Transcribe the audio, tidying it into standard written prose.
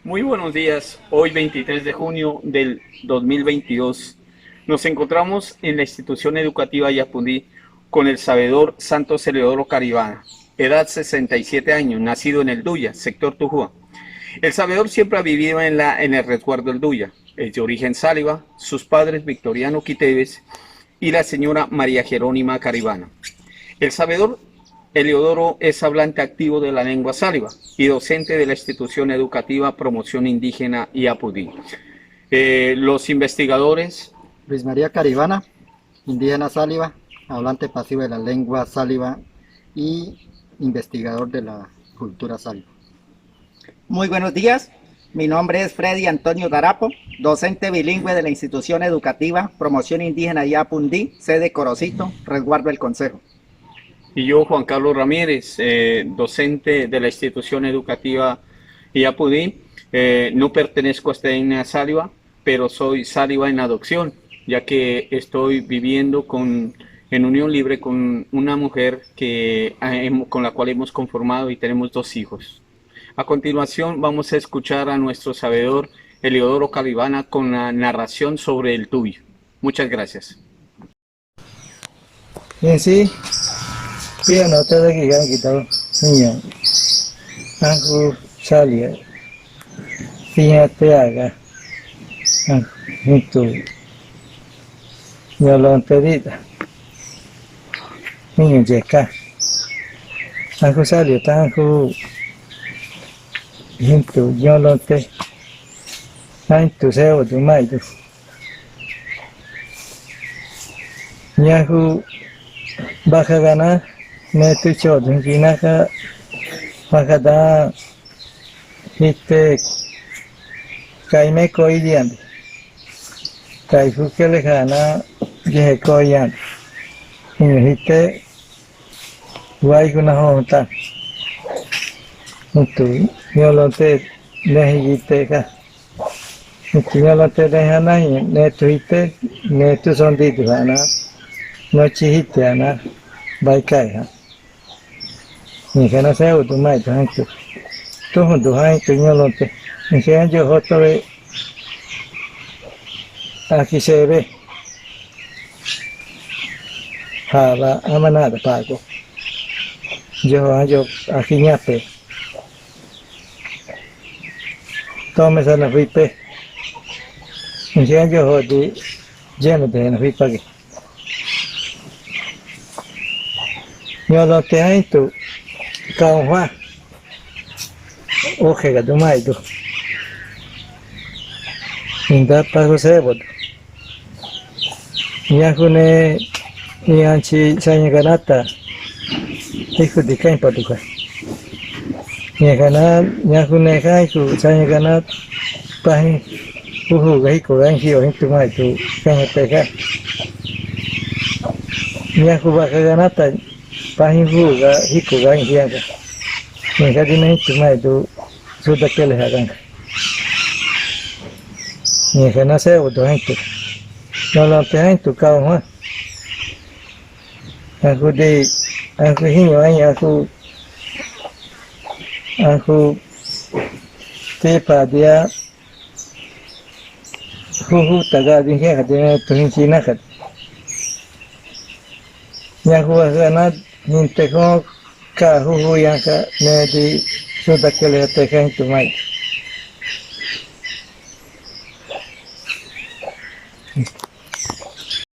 Muy buenos días. Hoy 23 de junio del 2022 nos encontramos en la institución educativa Yapundí con el sabedor Santos Eleodoro Caribana, edad 67 años, nacido en el Duya, sector Tujúa. El sabedor siempre ha vivido en el resguardo del Duya. Es de origen sáliva, sus padres Victoriano Quiteves y la señora María Jerónima Caribana. El sabedor Eleodoro es hablante activo de la lengua sáliva y docente de la institución educativa Promoción Indígena Yapudí. Los investigadores Luis María Caribana, indígena sáliva, hablante pasivo de la lengua sáliva y investigador de la cultura sáliva. Muy buenos días, mi nombre es Freddy Antonio Darapo, docente bilingüe de la institución educativa Promoción Indígena Yapundí, sede Corocito, resguardo del Consejo. Y yo, Juan Carlos Ramírez, docente de la institución educativa Yapudí. No pertenezco a esta etnia sáliva, pero soy sáliva en adopción, ya que estoy viviendo en unión libre con una mujer con la cual hemos conformado y tenemos 2 hijos. A continuación vamos a escuchar a nuestro sabedor Eleodoro Caribana con la narración sobre el Tuyo. Muchas gracias. Bien, sí, bien, no te de que han quitado, niño, Anju Salia, fíjate haga, Anju, yo lo entendida, niño, yeca, Anju Salia, Anju, Hintu, yo lo entendí, Anju seo tu maidu, Yahu, baja ganar, me tu chodun kinaka baja da kaime koidian kaifu kele gana je koian hite guay kuna honta mutu yolote nehigite ka mutu yolote dehana ne tu hite ne tu sondi dana no chihite ana baikai ha ni kana seu tu mai tu hantu tu hundu hai tu nyolote ni se anjo hotoe aki sebe hala amana da pago yo anjo aki nyape tome sana vipe ni se anjo hodi jeme de na vipage nyolote hai tu cao hoa oje ga tu mai tu inda pago sebo nyakune nyanchi sanya ganata iku dikai patuka nyakana nyakune kai ku sanya ganat pahi uhu gai ko gai hio hintu mai tu kanga teka nyaku baka ganata pahi hu ga hiku gai hianga nyaka dina hintu mai tu sudah kele hagan nyaka na sebo tu hintu nolong te hintu kau ha aku hinyo ai aku tepa dia hu taga din he hadena tu hinchi na kat nyaku ana hinte ko ka hu yang ka ne di sudah kele te hintu mai